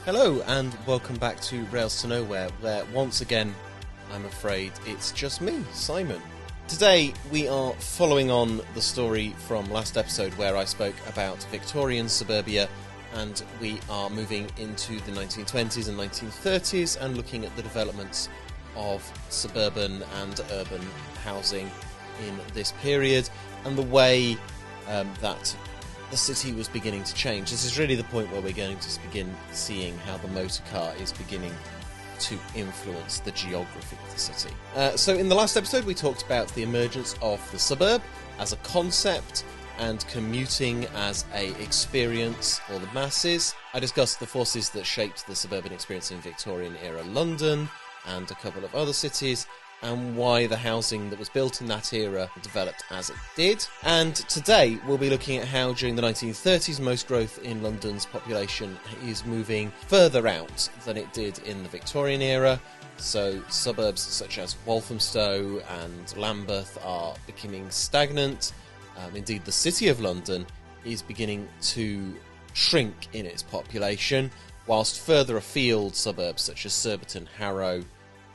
Hello and welcome back to Rails to Nowhere, where once again, I'm afraid it's just me, Simon. Today we are following on the story from last episode where I spoke about Victorian suburbia, and we are moving into the 1920s and 1930s and looking at the developments of suburban and urban housing in this period and the way that the city was beginning to change. This is really the point where we're going to begin seeing how the motor car is beginning to influence the geography of the city. So in the last episode we talked about the emergence of the suburb as a concept and commuting as a experience for the masses. I discussed the forces that shaped the suburban experience in Victorian era London and a couple of other cities, and why the housing that was built in that era developed as it did. And today we'll be looking at how during the 1930s most growth in London's population is moving further out than it did in the Victorian era. So suburbs such as Walthamstow and Lambeth are becoming stagnant. Indeed, the City of London is beginning to shrink in its population, whilst further afield suburbs such as Surbiton, Harrow,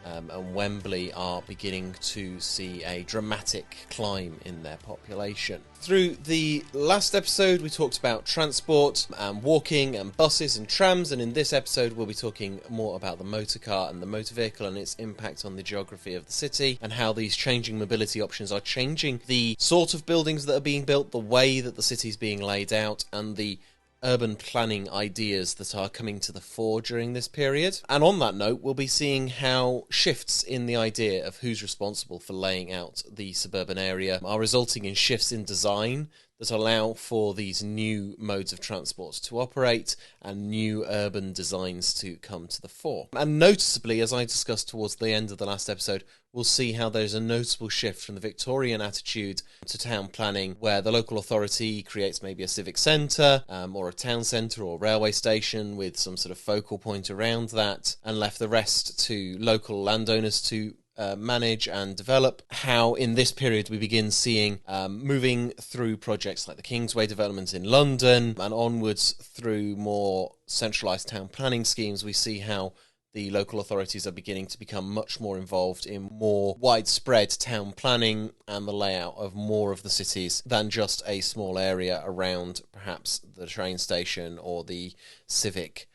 and Wembley are beginning to see a dramatic climb in their population. Through the last episode we talked about transport and walking and buses and trams, and in this episode we'll be talking more about the motor car and the motor vehicle and its impact on the geography of the city, and how these changing mobility options are changing the sort of buildings that are being built, the way that the city is being laid out, and the urban planning ideas that are coming to the fore during this period. And on that note, we'll be seeing how shifts in the idea of who's responsible for laying out the suburban area are resulting in shifts in design that allow for these new modes of transport to operate and new urban designs to come to the fore. And noticeably, as I discussed towards the end of the last episode, we'll see how there's a noticeable shift from the Victorian attitude to town planning, where the local authority creates maybe a civic centre or a town centre or railway station with some sort of focal point around that, and left the rest to local landowners to manage and develop. How in this period we begin seeing moving through projects like the Kingsway development in London and onwards through more centralised town planning schemes, we see how the local authorities are beginning to become much more involved in more widespread town planning and the layout of more of the cities than just a small area around perhaps the train station or the civic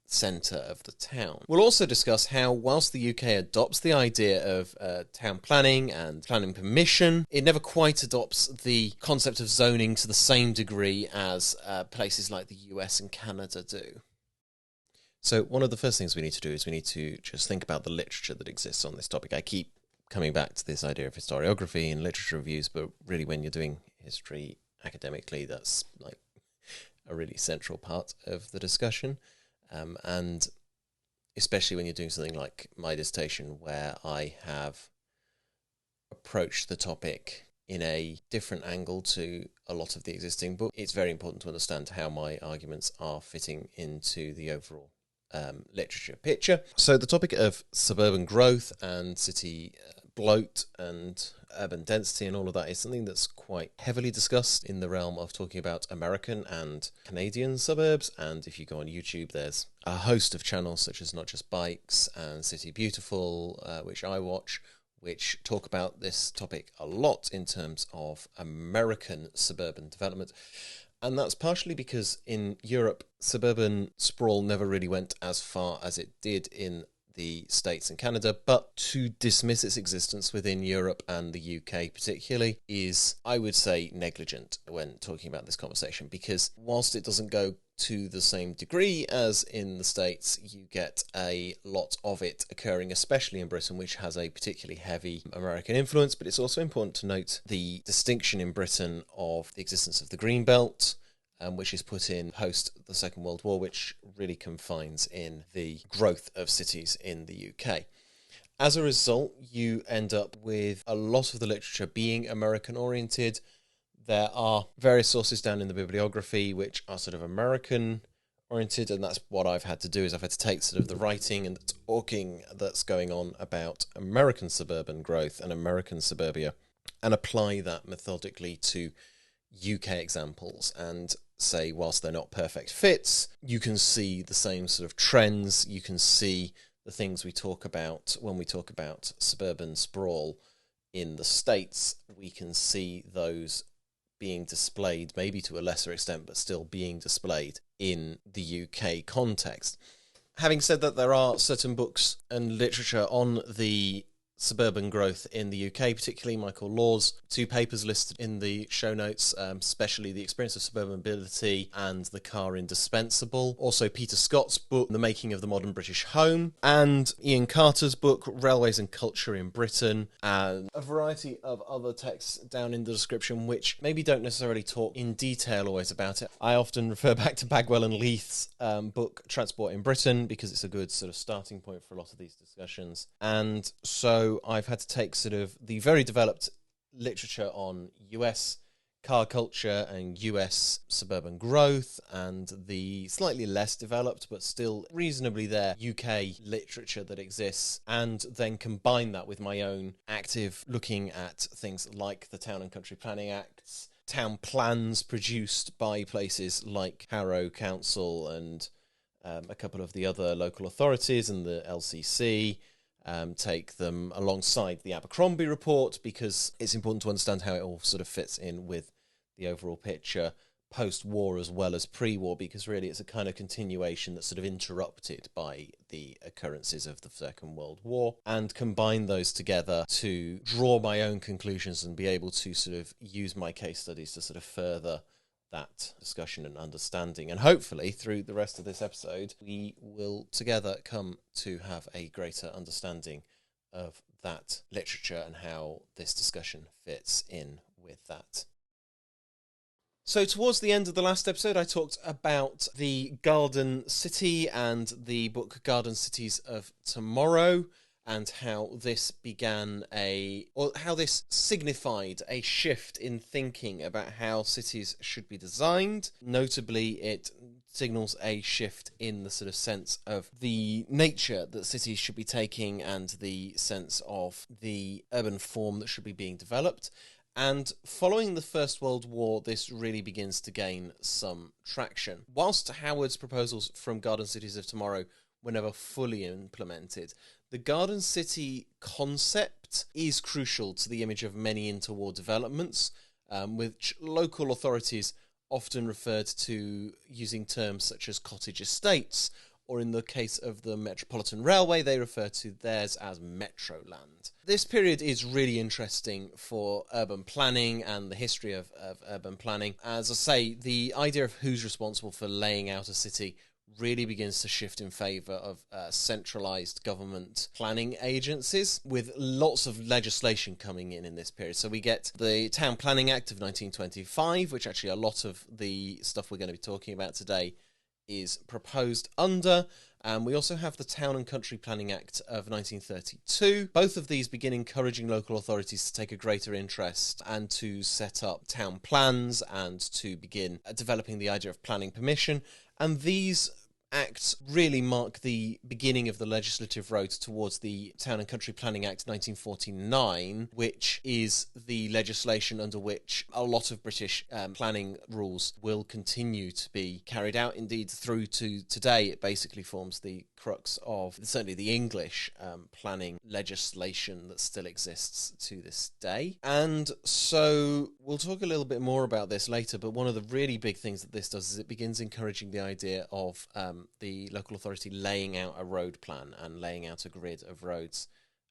centre of the town. We'll also discuss how, whilst the UK adopts the idea of town planning and planning permission, it never quite adopts the concept of zoning to the same degree as places like the US and Canada do. So one of the first things we need to do is we need to just think about the literature that exists on this topic. I keep coming back to this idea of historiography and literature reviews, but really when you're doing history academically, that's like a really central part of the discussion. And especially when you're doing something like my dissertation, where I have approached the topic in a different angle to a lot of the existing book, it's very important to understand how my arguments are fitting into the overall literature picture. So the topic of suburban growth and city bloat and urban density and all of that is something that's quite heavily discussed in the realm of talking about American and Canadian suburbs. And if you go on YouTube, there's a host of channels such as Not Just Bikes and City Beautiful, which I watch, which talk about this topic a lot in terms of American suburban development. And that's partially because in Europe, suburban sprawl never really went as far as it did in the States and Canada, but to dismiss its existence within Europe and the UK particularly is, I would say, negligent when talking about this conversation, because whilst it doesn't go to the same degree as in the States, you get a lot of it occurring, especially in Britain, which has a particularly heavy American influence. But it's also important to note the distinction in Britain of the existence of the Green Belt, which is put in post the Second World War, which really confines in the growth of cities in the UK. As a result, you end up with a lot of the literature being American-oriented. There are various sources down in the bibliography which are sort of American-oriented, and that's what I've had to do, is I've had to take sort of the writing and the talking that's going on about American suburban growth and American suburbia and apply that methodically to UK examples. And say, whilst they're not perfect fits, you can see the same sort of trends. You can see the things we talk about when we talk about suburban sprawl in the States. We can see those being displayed, maybe to a lesser extent, but still being displayed in the UK context. Having said that, there are certain books and literature on the suburban growth in the UK, particularly Michael Law's 2 papers listed in the show notes, especially The Experience of Suburban Mobility and The Car Indispensable. Also Peter Scott's book, The Making of the Modern British Home, and Ian Carter's book, Railways and Culture in Britain, and a variety of other texts down in the description, which maybe don't necessarily talk in detail always about it. I often refer back to Bagwell and Leith's book, Transport in Britain, because it's a good sort of starting point for a lot of these discussions. And so I've had to take sort of the very developed literature on US car culture and US suburban growth, and the slightly less developed but still reasonably there UK literature that exists, and then combine that with my own active looking at things like the Town and Country Planning Acts, town plans produced by places like Harrow Council and a couple of the other local authorities and the LCC. Take them alongside the Abercrombie report, because it's important to understand how it all sort of fits in with the overall picture post-war as well as pre-war, because really it's a kind of continuation that's sort of interrupted by the occurrences of the Second World War, and combine those together to draw my own conclusions and be able to sort of use my case studies to sort of further that discussion and understanding. And hopefully through the rest of this episode we will together come to have a greater understanding of that literature and how this discussion fits in with that. So towards the end of the last episode I talked about the Garden City and the book Garden Cities of Tomorrow, and how this how this signified a shift in thinking about how cities should be designed. Notably, it signals a shift in the sort of sense of the nature that cities should be taking and the sense of the urban form that should be being developed. And following the First World War, this really begins to gain some traction. Whilst Howard's proposals from Garden Cities of Tomorrow were never fully implemented, the Garden City concept is crucial to the image of many interwar developments, which local authorities often referred to using terms such as cottage estates, or in the case of the Metropolitan Railway, they refer to theirs as Metroland. This period is really interesting for urban planning and the history of urban planning. As I say, the idea of who's responsible for laying out a city really begins to shift in favour of centralised government planning agencies, with lots of legislation coming in this period. So we get the Town Planning Act of 1925, which actually a lot of the stuff we're going to be talking about today is proposed under. And we also have the Town and Country Planning Act of 1932. Both of these begin encouraging local authorities to take a greater interest and to set up town plans and to begin developing the idea of planning permission. And these acts really mark the beginning of the legislative road towards the Town and Country Planning Act 1949, which is the legislation under which a lot of British planning rules will continue to be carried out. Indeed, through to today, it basically forms the crux of certainly the English planning legislation that still exists to this day. And so we'll talk a little bit more about this later, but one of the really big things that this does is it begins encouraging the idea of the local authority laying out a road plan and laying out a grid of roads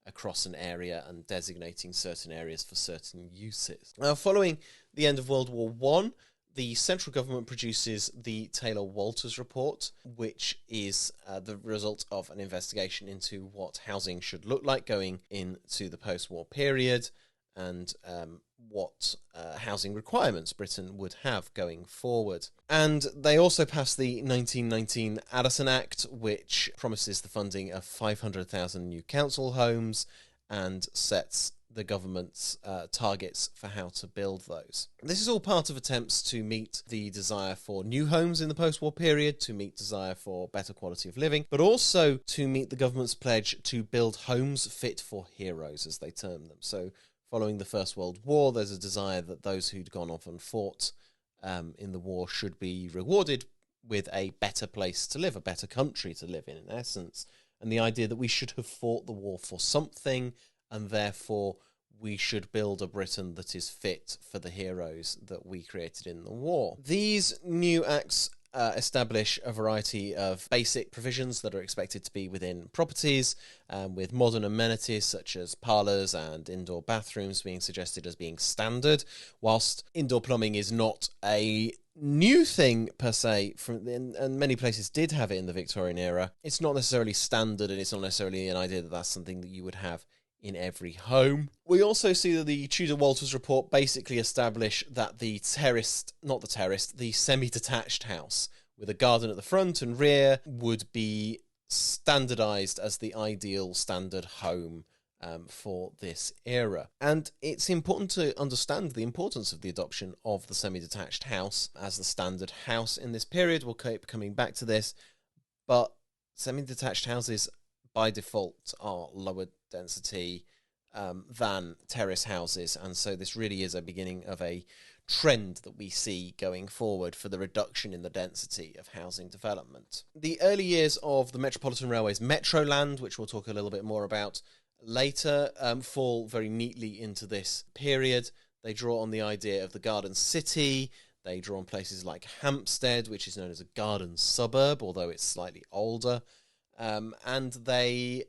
across an area and designating certain areas for certain uses. Now, following the end of World War I, the central government produces the Taylor-Walters report, which is the result of an investigation into what housing should look like going into the post-war period, and what housing requirements Britain would have going forward. And they also passed the 1919 Addison Act, which promises the funding of 500,000 new council homes and sets the government's targets for how to build those. This is all part of attempts to meet the desire for new homes in the post-war period, to meet desire for better quality of living, but also to meet the government's pledge to build homes fit for heroes, as they term them. So following the First World War, there's a desire that those who'd gone off and fought in the war should be rewarded with a better place to live, a better country to live in essence. And the idea that we should have fought the war for something, and therefore we should build a Britain that is fit for the heroes that we created in the war. These new acts establish a variety of basic provisions that are expected to be within properties, with modern amenities such as parlours and indoor bathrooms being suggested as being standard, whilst indoor plumbing is not a new thing per se, and many places did have it in the Victorian era. It's not necessarily standard, and it's not necessarily an idea that that's something that you would have in every home. We also see that the Tudor-Walters report basically establish that the semi-detached house with a garden at the front and rear would be standardised as the ideal standard home for this era. And it's important to understand the importance of the adoption of the semi-detached house as the standard house in this period. We'll keep coming back to this, but semi-detached houses by default are lower density than terrace houses, and so this really is a beginning of a trend that we see going forward for the reduction in the density of housing development. The early years of the Metropolitan Railway's Metroland, which we'll talk a little bit more about later, fall very neatly into this period. They draw on the idea of the garden city. They draw on places like Hampstead, which is known as a garden suburb, although it's slightly older. And they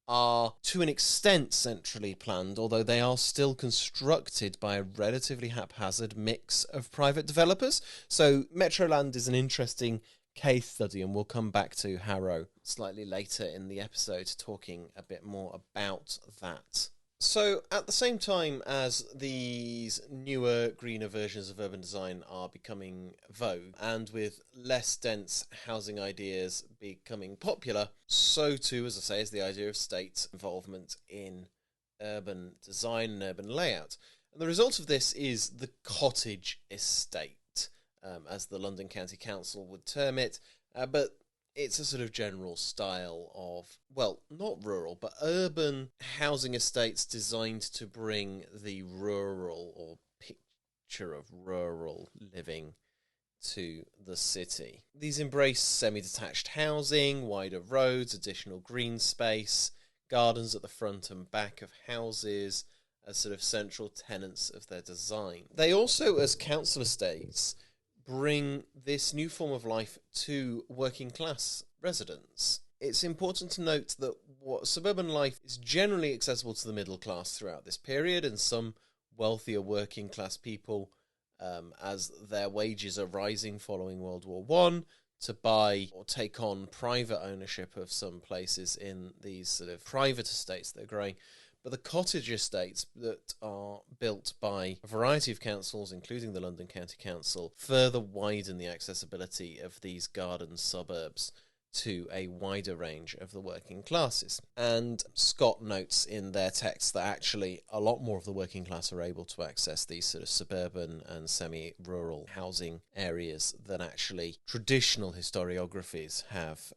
are, to an extent, centrally planned, although they are still constructed by a relatively haphazard mix of private developers. So Metroland is an interesting case study, and we'll come back to Harrow slightly later in the episode, talking a bit more about that. So at the same time as these newer, greener versions of urban design are becoming vogue, and with less dense housing ideas becoming popular, so too, as I say, is the idea of state involvement in urban design and urban layout. And the result of this is the cottage estate, as the London County Council would term it, but it's a sort of general style of, well, not rural, but urban housing estates designed to bring the rural or picture of rural living to the city. These embrace semi-detached housing, wider roads, additional green space, gardens at the front and back of houses as sort of central tenets of their design. They also, as council estates, bring this new form of life to working class residents. It's important to note that suburban life is generally accessible to the middle class throughout this period, and some wealthier working class people, as their wages are rising following World War I, to buy or take on private ownership of some places in these sort of private estates that are growing. But the cottage estates that are built by a variety of councils, including the London County Council, further widen the accessibility of these garden suburbs to a wider range of the working classes. And Scott notes in their text that actually a lot more of the working class are able to access these sort of suburban and semi-rural housing areas than actually traditional historiographies have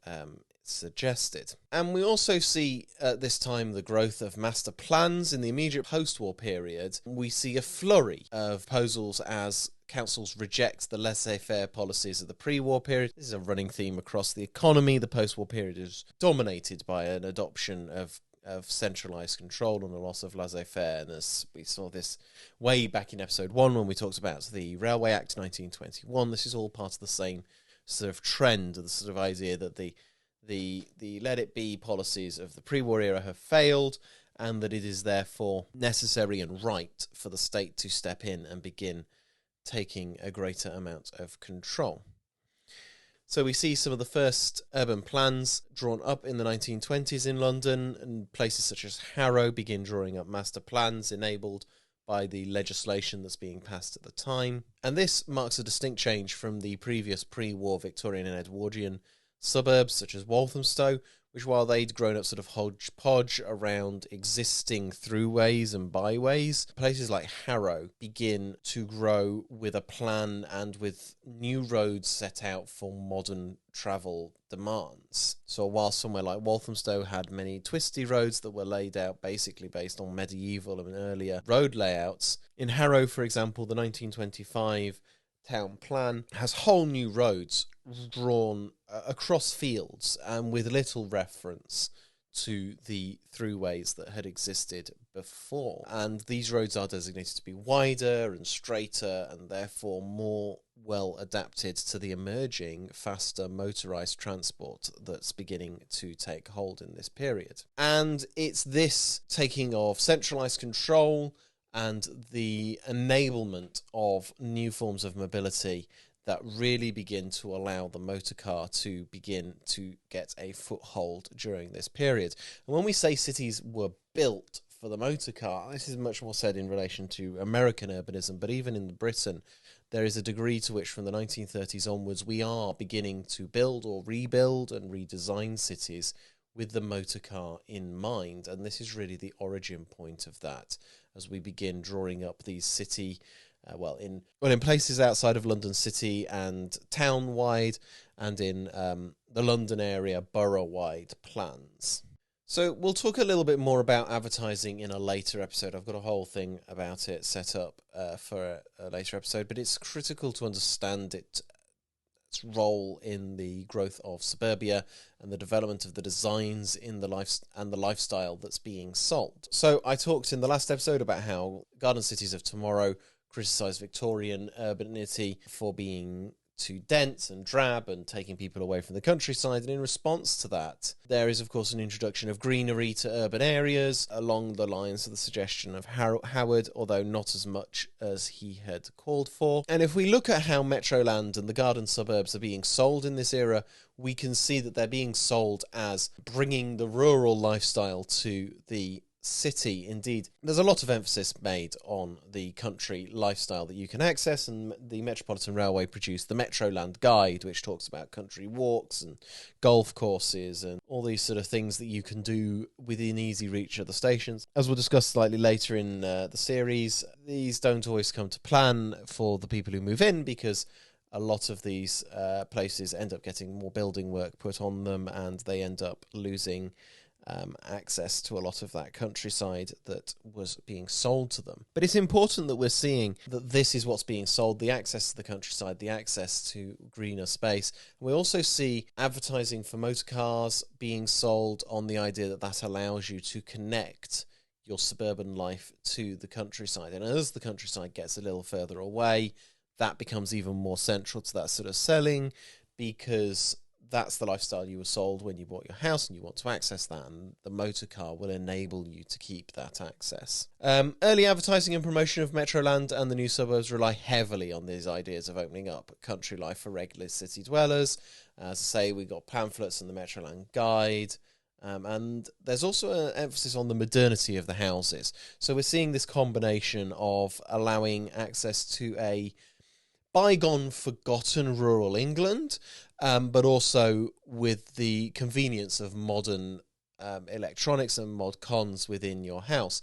suggested. And we also see at this time the growth of master plans. In the immediate post-war period, we see a flurry of proposals as councils reject the laissez-faire policies of the pre-war period. This is a running theme across the economy. The post-war period is dominated by an adoption of centralised control and a loss of laissez-faire. And as we saw this way back in episode 1 when we talked about the Railway Act 1921, this is all part of the same sort of trend, the sort of idea that the let-it-be policies of the pre-war era have failed, and that it is therefore necessary and right for the state to step in and begin taking a greater amount of control. So we see some of the first urban plans drawn up in the 1920s in London, and places such as Harrow begin drawing up master plans enabled by the legislation that's being passed at the time. And this marks a distinct change from the previous pre-war Victorian and Edwardian suburbs such as Walthamstow, which, while they'd grown up sort of hodgepodge around existing throughways and byways, places like Harrow begin to grow with a plan and with new roads set out for modern travel demands. So while somewhere like Walthamstow had many twisty roads that were laid out basically based on medieval and earlier road layouts, in Harrow, for example, the 1925 town plan has whole new roads drawn across fields and with little reference to the throughways that had existed before. And these roads are designated to be wider and straighter and therefore more well adapted to the emerging, faster motorised transport that's beginning to take hold in this period. And it's this taking of centralised control and the enablement of new forms of mobility that really begin to allow the motor car to begin to get a foothold during this period. And when we say cities were built for the motor car, this is much more said in relation to American urbanism, but even in Britain, there is a degree to which from the 1930s onwards we are beginning to build or rebuild and redesign cities with the motor car in mind. And this is really the origin point of that as we begin drawing up these city in places outside of London City and town-wide, and in the London area borough-wide plans. So we'll talk a little bit more about advertising in a later episode. I've got a whole thing about it set up for a later episode, but it's critical to understand its role in the growth of suburbia and the development of the designs in the lifestyle that's being sold. So I talked in the last episode about how garden cities of tomorrow criticise Victorian urbanity for being too dense and drab and taking people away from the countryside. And in response to that, there is, of course, an introduction of greenery to urban areas along the lines of the suggestion of Howard, although not as much as he had called for. And if we look at how Metroland and the garden suburbs are being sold in this era, we can see that they're being sold as bringing the rural lifestyle to the city. Indeed, there's a lot of emphasis made on the country lifestyle that you can access, and the Metropolitan Railway produced the Metroland Guide, which talks about country walks and golf courses and all these sort of things that you can do within easy reach of the stations. As we'll discuss slightly later in the series, these don't always come to plan for the people who move in, because a lot of these places end up getting more building work put on them, and they end up losing access to a lot of that countryside that was being sold to them. But it's important that we're seeing that this is what's being sold, the access to the countryside, the access to greener space. We also see advertising for motor cars being sold on the idea that that allows you to connect your suburban life to the countryside. And as the countryside gets a little further away, that becomes even more central to that sort of selling, because that's the lifestyle you were sold when you bought your house, and you want to access that, and the motor car will enable you to keep that access. Early advertising and promotion of Metroland and the new suburbs rely heavily on these ideas of opening up country life for regular city dwellers. As I say, we got pamphlets and the Metroland Guide, and there's also an emphasis on the modernity of the houses. So we're seeing this combination of allowing access to a bygone, forgotten rural England, but also with the convenience of modern electronics and mod cons within your house.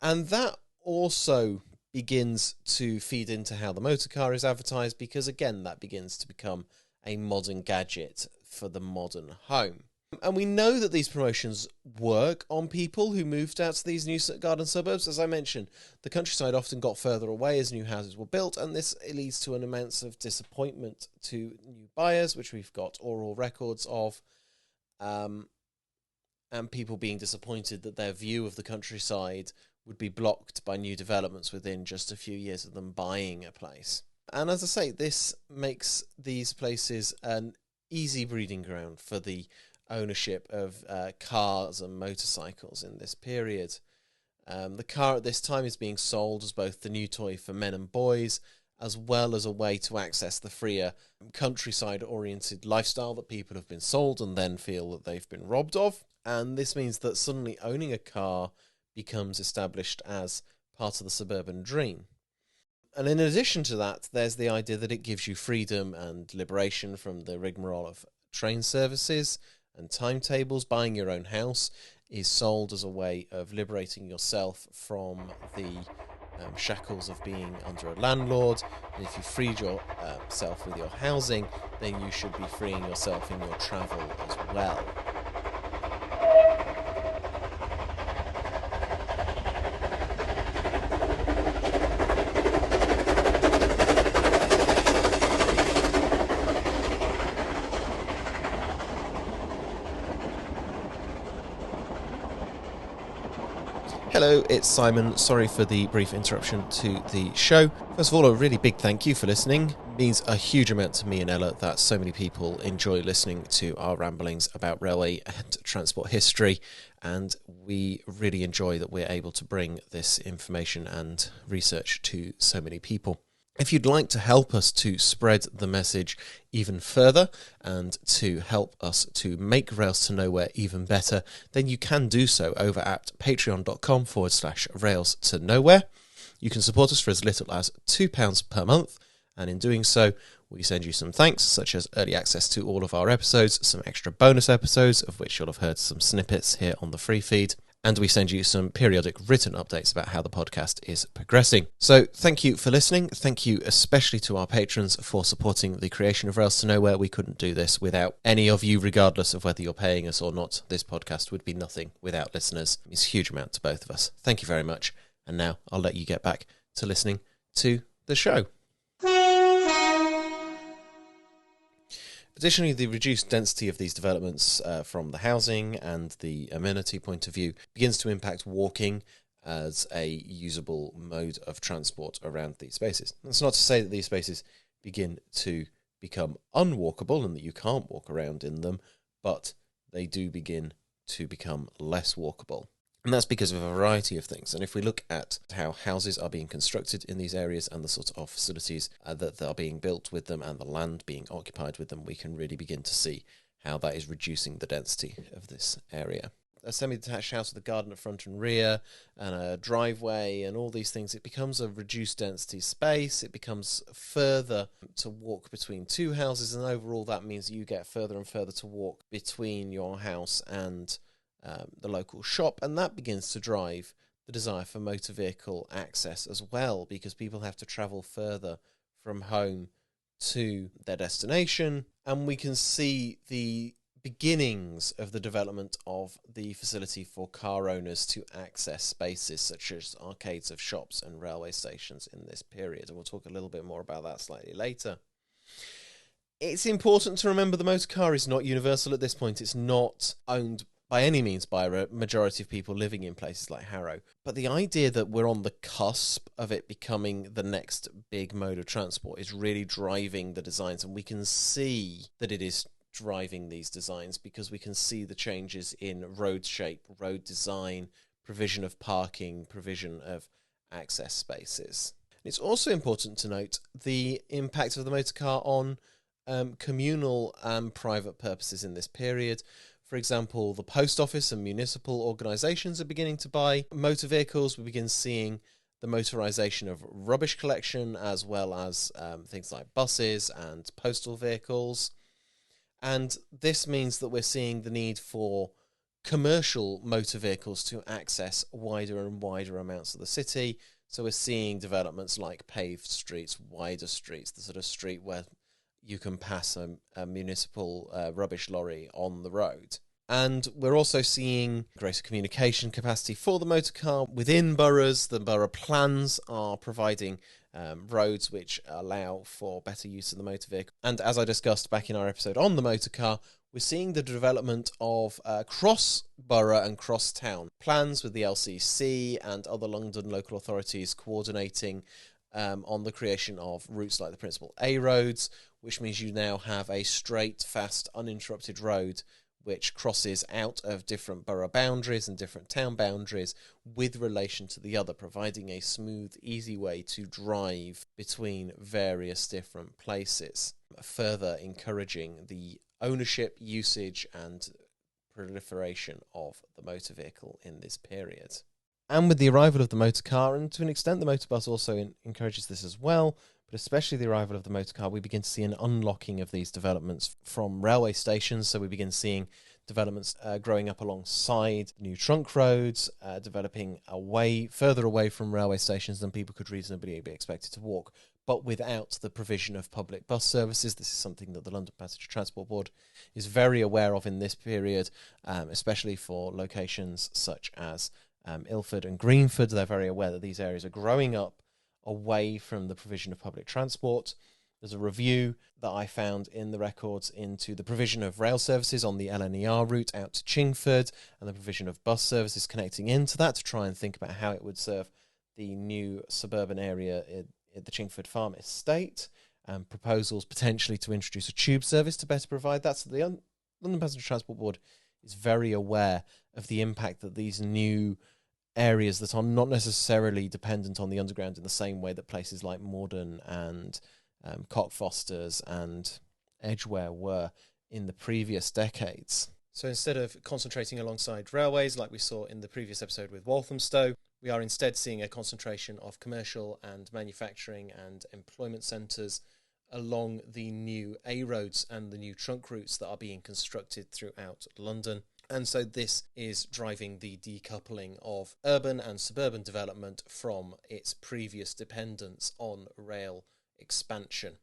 And that also begins to feed into how the motor car is advertised, because again, that begins to become a modern gadget for the modern home. And we know that these promotions work on people who moved out to these new garden suburbs. As I mentioned, the countryside often got further away as new houses were built, and this leads to an immense of disappointment to new buyers, which we've got oral records of, and people being disappointed that their view of the countryside would be blocked by new developments within just a few years of them buying a place. And as I say, this makes these places an easy breeding ground for the ownership of cars and motorcycles in this period. The car at this time is being sold as both the new toy for men and boys, as well as a way to access the freer countryside-oriented lifestyle that people have been sold and then feel that they've been robbed of. And this means that suddenly owning a car becomes established as part of the suburban dream. And in addition to that, there's the idea that it gives you freedom and liberation from the rigmarole of train services and timetables. Buying your own house is sold as a way of liberating yourself from the shackles of being under a landlord. And if you freed yourself with your housing, then you should be freeing yourself in your travel as well. Hello, it's Simon. Sorry for the brief interruption to the show. First of all, a really big thank you for listening. It means a huge amount to me and Ella that so many people enjoy listening to our ramblings about railway and transport history, and we really enjoy that we're able to bring this information and research to so many people. If you'd like to help us to spread the message even further and to help us to make Rails to Nowhere even better, then you can do so over at patreon.com/Rails to Nowhere. You can support us for as little as £2 per month, and in doing so, we send you some thanks, such as early access to all of our episodes, some extra bonus episodes, of which you'll have heard some snippets here on the free feed, and we send you some periodic written updates about how the podcast is progressing. So thank you for listening. Thank you especially to our patrons for supporting the creation of Rails to Nowhere. We couldn't do this without any of you, regardless of whether you're paying us or not. This podcast would be nothing without listeners. It's a huge amount to both of us. Thank you very much. And now I'll let you get back to listening to the show. Additionally, the reduced density of these developments from the housing and the amenity point of view begins to impact walking as a usable mode of transport around these spaces. That's not to say that these spaces begin to become unwalkable and that you can't walk around in them, but they do begin to become less walkable. And that's because of a variety of things. And if we look at how houses are being constructed in these areas and the sort of facilities that are being built with them and the land being occupied with them, we can really begin to see how that is reducing the density of this area. A semi-detached house with a garden at front and rear and a driveway and all these things, it becomes a reduced density space. It becomes further to walk between two houses, and overall that means you get further and further to walk between your house and the local shop, and that begins to drive the desire for motor vehicle access as well, because people have to travel further from home to their destination, and we can see the beginnings of the development of the facility for car owners to access spaces such as arcades of shops and railway stations in this period, and we'll talk a little bit more about that slightly later. It's important to remember the motor car is not universal at this point. It's not owned by any means by a majority of people living in places like Harrow. But the idea that we're on the cusp of it becoming the next big mode of transport is really driving the designs, and we can see that it is driving these designs because we can see the changes in road shape, road design, provision of parking, provision of access spaces. It's also important to note the impact of the motor car on communal and private purposes in this period. For example, the post office and municipal organisations are beginning to buy motor vehicles. We begin seeing the motorisation of rubbish collection, as well as things like buses and postal vehicles. And this means that we're seeing the need for commercial motor vehicles to access wider and wider amounts of the city. So we're seeing developments like paved streets, wider streets, the sort of street where you can pass a municipal rubbish lorry on the road. And we're also seeing greater communication capacity for the motor car within boroughs. The borough plans are providing roads which allow for better use of the motor vehicle. And as I discussed back in our episode on the motor car, we're seeing the development of cross-borough and cross-town plans with the LCC and other London local authorities coordinating on the creation of routes like the Principal A roads, which means you now have a straight, fast, uninterrupted road which crosses out of different borough boundaries and different town boundaries with relation to the other, providing a smooth, easy way to drive between various different places, further encouraging the ownership, usage and proliferation of the motor vehicle in this period. And with the arrival of the motor car, and to an extent the motor bus also encourages this as well, but especially the arrival of the motor car, we begin to see an unlocking of these developments from railway stations. So we begin seeing developments growing up alongside new trunk roads, developing further away from railway stations than people could reasonably be expected to walk, but without the provision of public bus services. This is something that the London Passenger Transport Board is very aware of in this period, especially for locations such as Ilford and Greenford. They're very aware that these areas are growing up away from the provision of public transport, There's a review that I found in the records into the provision of rail services on the LNER route out to Chingford and the provision of bus services connecting into that to try and think about how it would serve the new suburban area at the Chingford Farm estate, and proposals potentially to introduce a tube service to better provide that. So the London Passenger Transport Board is very aware of the impact that these new areas that are not necessarily dependent on the underground in the same way that places like Morden and Cockfosters and Edgware were in the previous decades. So instead of concentrating alongside railways like we saw in the previous episode with Walthamstow, we are instead seeing a concentration of commercial and manufacturing and employment centres along the new A roads and the new trunk routes that are being constructed throughout London. And so this is driving the decoupling of urban and suburban development from its previous dependence on rail expansion.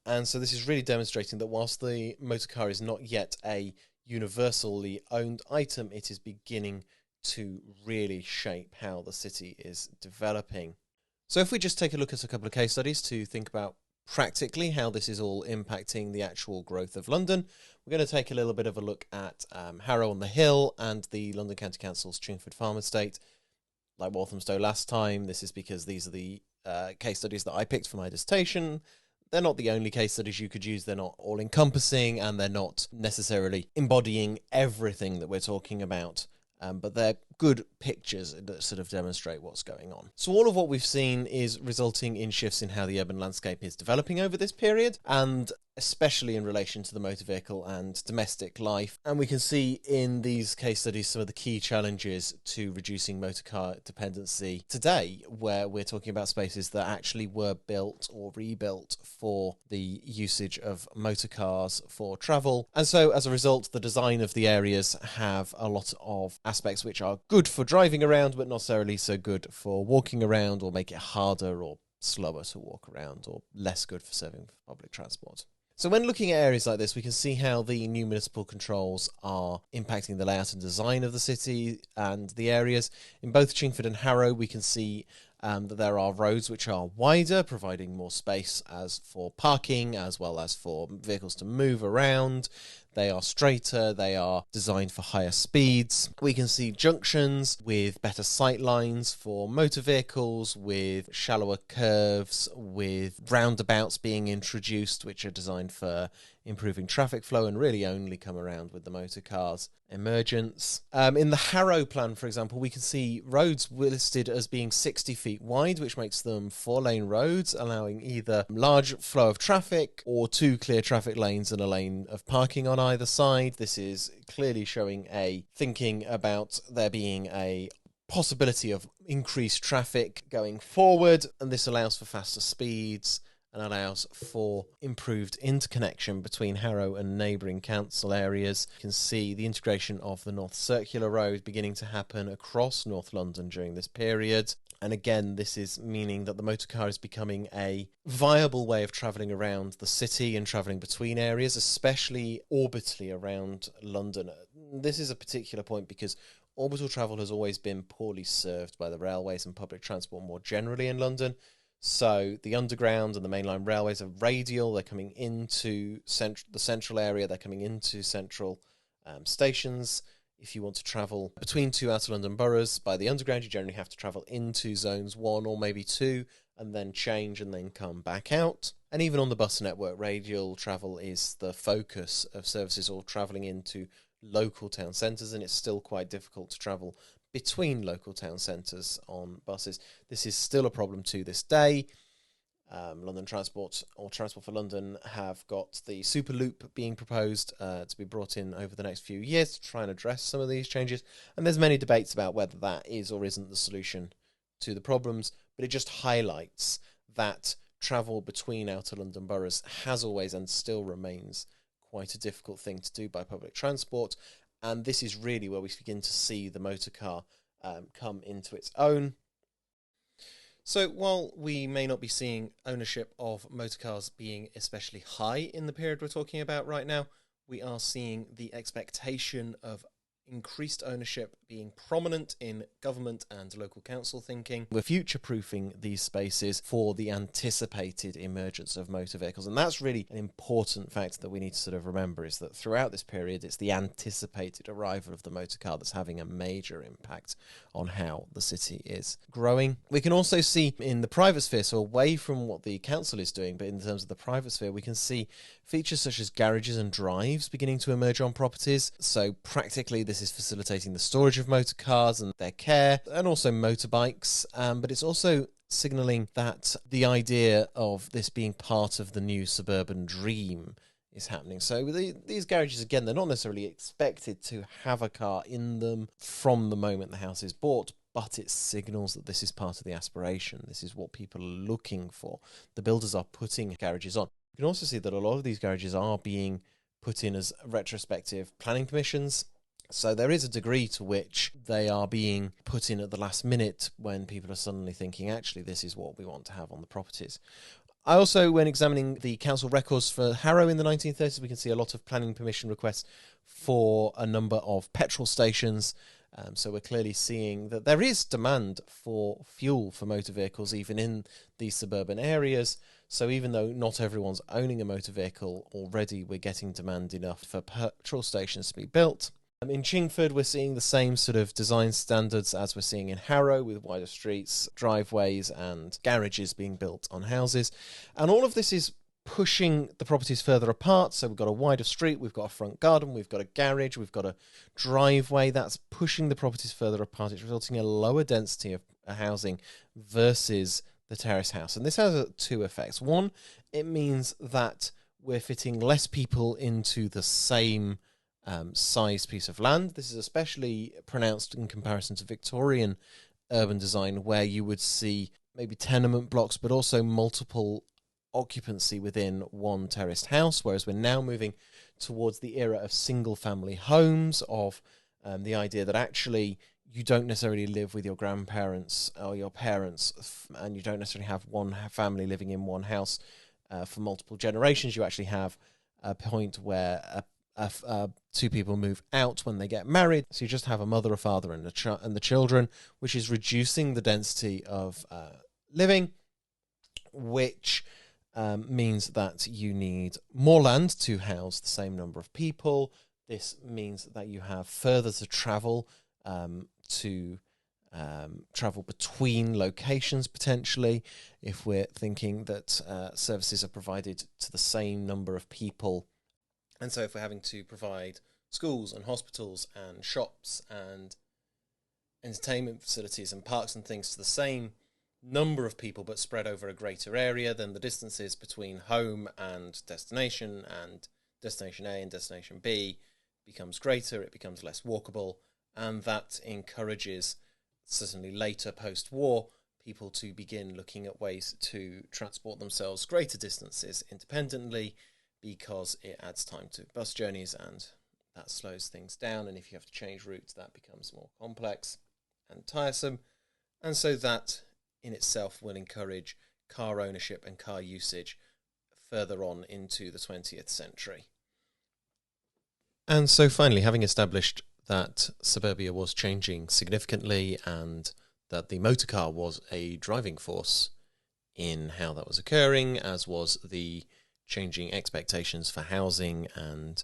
And so this is really demonstrating that whilst the motor car is not yet a universally owned item, it is beginning to really shape how the city is developing. So if we just take a look at a couple of case studies to think about practically how this is all impacting the actual growth of London, we're going to take a little bit of a look at Harrow on the Hill and the London County Council's Chingford Farm Estate. Like Walthamstow last time, this is because these are the case studies that I picked for my dissertation. They're not the only case studies you could use. They're not all-encompassing, and they're not necessarily embodying everything that we're talking about. But they're good pictures that sort of demonstrate what's going on. So all of what we've seen is resulting in shifts in how the urban landscape is developing over this period, and especially in relation to the motor vehicle and domestic life. And we can see in these case studies some of the key challenges to reducing motor car dependency today, where we're talking about spaces that actually were built or rebuilt for the usage of motor cars for travel. And so as a result, the design of the areas have a lot of aspects which are good for driving around, but not necessarily so good for walking around, or make it harder or slower to walk around, or less good for serving public transport. So when looking at areas like this, we can see how the new municipal controls are impacting the layout and design of the city and the areas. In both Chingford and Harrow, we can see that there are roads which are wider, providing more space as for parking as well as for vehicles to move around. They are straighter, they are designed for higher speeds. We can see junctions with better sight lines for motor vehicles, with shallower curves, with roundabouts being introduced, which are designed for improving traffic flow and really only come around with the motor cars emergence. In the Harrow plan, for example, we can see roads listed as being 60 feet wide, which makes them 4-lane roads, allowing either large flow of traffic or 2 clear traffic lanes and a lane of parking on either side. This is clearly showing a thinking about there being a possibility of increased traffic going forward, and this allows for faster speeds and allows for improved interconnection between Harrow and neighbouring council areas. You can see the integration of the North Circular Road beginning to happen across North London during this period. And again, this is meaning that the motor car is becoming a viable way of travelling around the city and travelling between areas, especially orbitally around London. This is a particular point because orbital travel has always been poorly served by the railways and public transport more generally in London. So the underground and the mainline railways are radial. They're coming into the central area. They're coming into central stations. If you want to travel between 2 outer London boroughs by the underground, you generally have to travel into zones 1 or maybe 2 and then change and then come back out. And even on the bus network, radial travel is the focus of services all travelling into local town centres, and it's still quite difficult to travel between local town centres on buses. This is still a problem to this day. London Transport, or Transport for London, have got the Superloop being proposed to be brought in over the next few years to try and address some of these changes. And there's many debates about whether that is or isn't the solution to the problems, but it just highlights that travel between outer London boroughs has always and still remains quite a difficult thing to do by public transport. And this is really where we begin to see the motor car come into its own. So while we may not be seeing ownership of motor cars being especially high in the period we're talking about right now, we are seeing the expectation of increased ownership being prominent in government and local council thinking. We're future-proofing these spaces for the anticipated emergence of motor vehicles. And that's really an important fact that we need to sort of remember, is that throughout this period, it's the anticipated arrival of the motor car that's having a major impact on how the city is growing. We can also see in the private sphere, so away from what the council is doing, but in terms of the private sphere, we can see features such as garages and drives beginning to emerge on properties. So practically this is facilitating the storage of motor cars and their care, and also motorbikes, but it's also signalling that the idea of this being part of the new Suburban Dream is happening. So these garages, again, they're not necessarily expected to have a car in them from the moment the house is bought, but it signals that this is part of the aspiration. This is what people are looking for. The builders are putting garages on. You can also see that a lot of these garages are being put in as retrospective planning permissions. So there is a degree to which they are being put in at the last minute when people are suddenly thinking, actually, this is what we want to have on the properties. I also, when examining the council records for Harrow in the 1930s, we can see a lot of planning permission requests for a number of petrol stations. So we're clearly seeing that there is demand for fuel for motor vehicles, even in these suburban areas. So even though not everyone's owning a motor vehicle already, we're getting demand enough for petrol stations to be built. In Chingford, we're seeing the same sort of design standards as we're seeing in Harrow, with wider streets, driveways and garages being built on houses. And all of this is pushing the properties further apart. So we've got a wider street, we've got a front garden, we've got a garage, we've got a driveway. That's pushing the properties further apart. It's resulting in a lower density of housing versus the terrace house. And this has two effects. One, it means that we're fitting less people into the same sized piece of land. This is especially pronounced in comparison to Victorian urban design, where you would see maybe tenement blocks, but also multiple occupancy within one terraced house, whereas we're now moving towards the era of single-family homes, of the idea that actually you don't necessarily live with your grandparents or your parents, and you don't necessarily have one family living in one house for multiple generations. You actually have a point where two people move out when they get married, so you just have a mother, a father, and the children, which is reducing the density of living, which means that you need more land to house the same number of people. This means that you have further to travel travel between locations, potentially, if we're thinking that services are provided to the same number of people. And so if we're having to provide schools and hospitals and shops and entertainment facilities and parks and things to the same number of people but spread over a greater area, then the distances between home and destination A and destination B becomes greater, it becomes less walkable, and that encourages, certainly later post-war, people to begin looking at ways to transport themselves greater distances independently, because it adds time to bus journeys and that slows things down, and if you have to change routes, that becomes more complex and tiresome, and so that in itself will encourage car ownership and car usage further on into the 20th century. And so finally, having established that suburbia was changing significantly and that the motor car was a driving force in how that was occurring, as was the changing expectations for housing and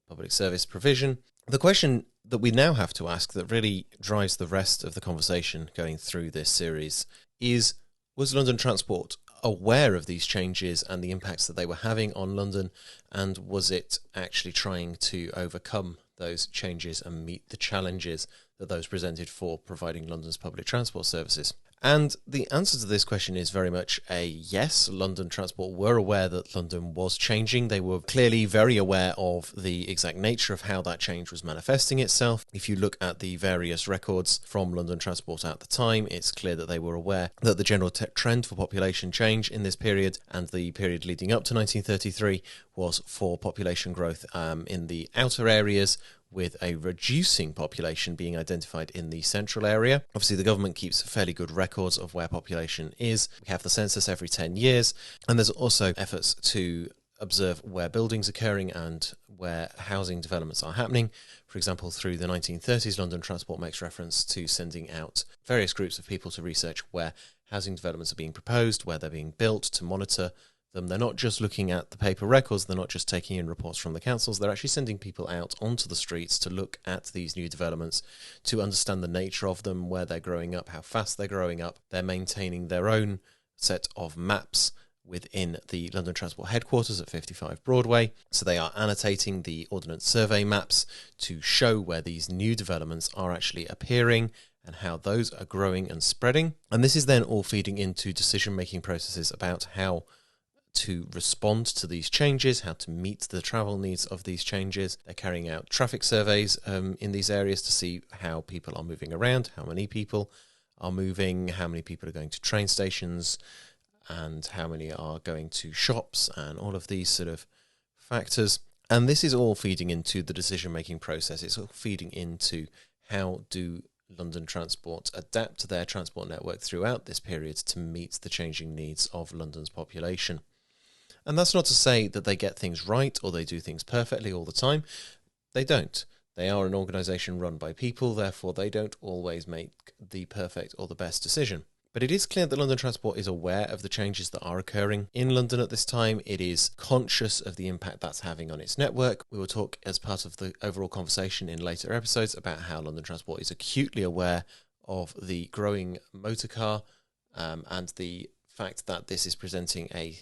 public service provision, the question that we now have to ask, that really drives the rest of the conversation going through this series, is: was London Transport aware of these changes and the impacts that they were having on London, and was it actually trying to overcome those changes and meet the challenges that those presented for providing London's public transport services? And the answer to this question is very much a yes. London Transport were aware that London was changing. They were clearly very aware of the exact nature of how that change was manifesting itself. If you look at the various records from London Transport at the time, it's clear that they were aware that the general trend for population change in this period and the period leading up to 1933 was for population growth in the outer areas, with a reducing population being identified in the central area. Obviously, the government keeps fairly good records of where population is. We have the census every 10 years, and there's also efforts to observe where buildings are occurring and where housing developments are happening. For example, through the 1930s, London Transport makes reference to sending out various groups of people to research where housing developments are being proposed, where they're being built, to monitor them. They're not just looking at the paper records, they're not just taking in reports from the councils, they're actually sending people out onto the streets to look at these new developments, to understand the nature of them, where they're growing up, how fast they're growing up. They're maintaining their own set of maps within the London Transport headquarters at 55 Broadway. So they are annotating the Ordnance Survey maps to show where these new developments are actually appearing and how those are growing and spreading. And this is then all feeding into decision-making processes about how to respond to these changes, how to meet the travel needs of these changes. They're carrying out traffic surveys in these areas to see how people are moving around, how many people are moving, how many people are going to train stations, and how many are going to shops, and all of these sort of factors. And this is all feeding into the decision-making process. It's all feeding into how do London Transport adapt their transport network throughout this period to meet the changing needs of London's population. And that's not to say that they get things right or they do things perfectly all the time. They don't. They are an organisation run by people, therefore they don't always make the perfect or the best decision. But it is clear that London Transport is aware of the changes that are occurring in London at this time. It is conscious of the impact that's having on its network. We will talk as part of the overall conversation in later episodes about how London Transport is acutely aware of the growing motor car and the fact that this is presenting a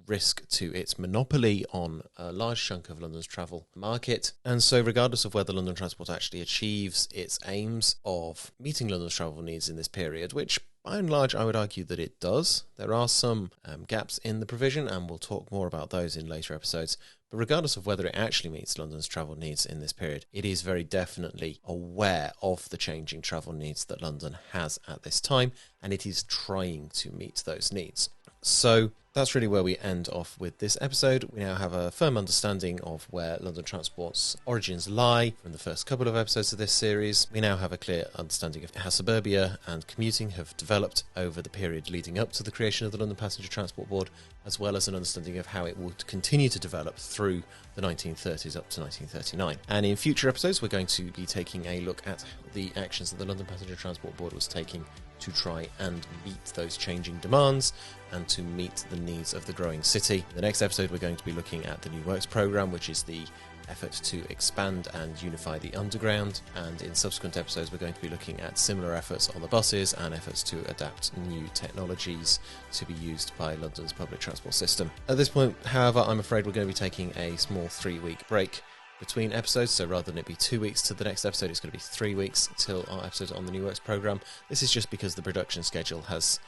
risk to its monopoly on a large chunk of London's travel market. And so regardless of whether London Transport actually achieves its aims of meeting London's travel needs in this period, which by and large I would argue that it does, there are some gaps in the provision, and we'll talk more about those in later episodes. But regardless of whether it actually meets London's travel needs in this period, it is very definitely aware of the changing travel needs that London has at this time, and it is trying to meet those needs. So that's really where we end off with this episode. We now have a firm understanding of where London Transport's origins lie from the first couple of episodes of this series. We now have a clear understanding of how suburbia and commuting have developed over the period leading up to the creation of the London Passenger Transport Board, as well as an understanding of how it would continue to develop through the 1930s up to 1939. And in future episodes, we're going to be taking a look at the actions that the London Passenger Transport Board was taking to try and meet those changing demands and to meet the needs of the growing city. In the next episode, we're going to be looking at the New Works programme, which is the effort to expand and unify the underground. And in subsequent episodes, we're going to be looking at similar efforts on the buses and efforts to adapt new technologies to be used by London's public transport system. At this point, however, I'm afraid we're going to be taking a small 3-week break between episodes, so rather than it be 2 weeks to the next episode, it's going to be 3 weeks till our episode on the New Works programme. This is just because the production schedule has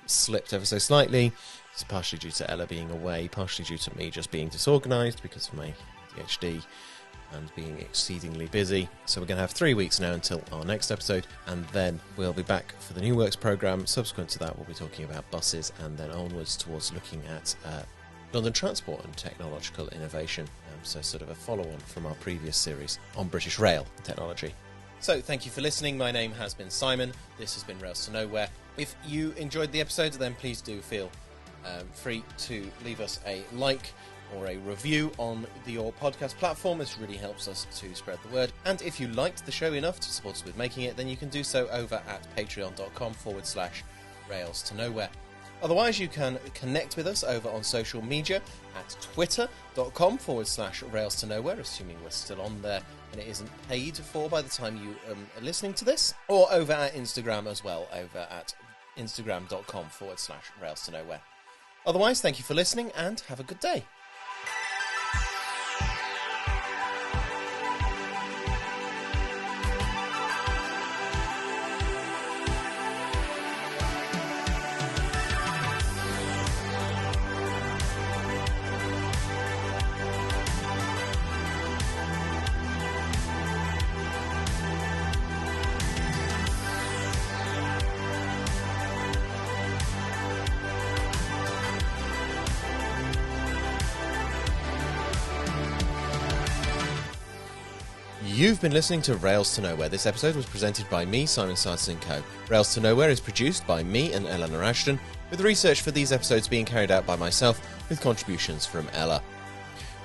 slipped ever so slightly. It's partially due to Ella being away, partially due to me just being disorganised because of my ADHD and being exceedingly busy. So we're going to have 3 weeks now until our next episode, and then we'll be back for the New Works programme. Subsequent to that, we'll be talking about buses, and then onwards towards looking at London Transport and technological innovation. So sort of a follow-on from our previous series on British rail technology. So thank you for listening. My name has been Simon. This has been Rails to Nowhere. If you enjoyed the episode, then please do feel free to leave us a like or a review on your podcast platform. This really helps us to spread the word. And if you liked the show enough to support us with making it, then you can do so over at patreon.com/Rails to Nowhere. Otherwise, you can connect with us over on social media at twitter.com/Rails to Nowhere, assuming we're still on there and it isn't paid for by the time you are listening to this, or over at Instagram as well, over at instagram.com/Rails to Nowhere. Otherwise, thank you for listening and have a good day. You've been listening to Rails to Nowhere. This episode was presented by me, Simon Sarson & Co. Rails to Nowhere is produced by me and Eleanor Ashton, with research for these episodes being carried out by myself, with contributions from Ella.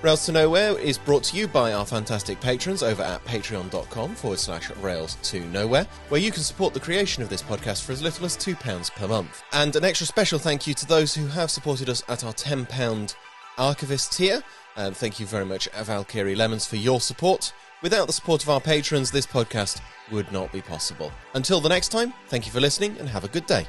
Rails to Nowhere is brought to you by our fantastic patrons over at patreon.com/Rails to Nowhere, where you can support the creation of this podcast for as little as £2 per month. And an extra special thank you to those who have supported us at our £10 Archivist tier. Thank you very much, Valkyrie Lemons, for your support. Without the support of our patrons, this podcast would not be possible. Until the next time, thank you for listening and have a good day.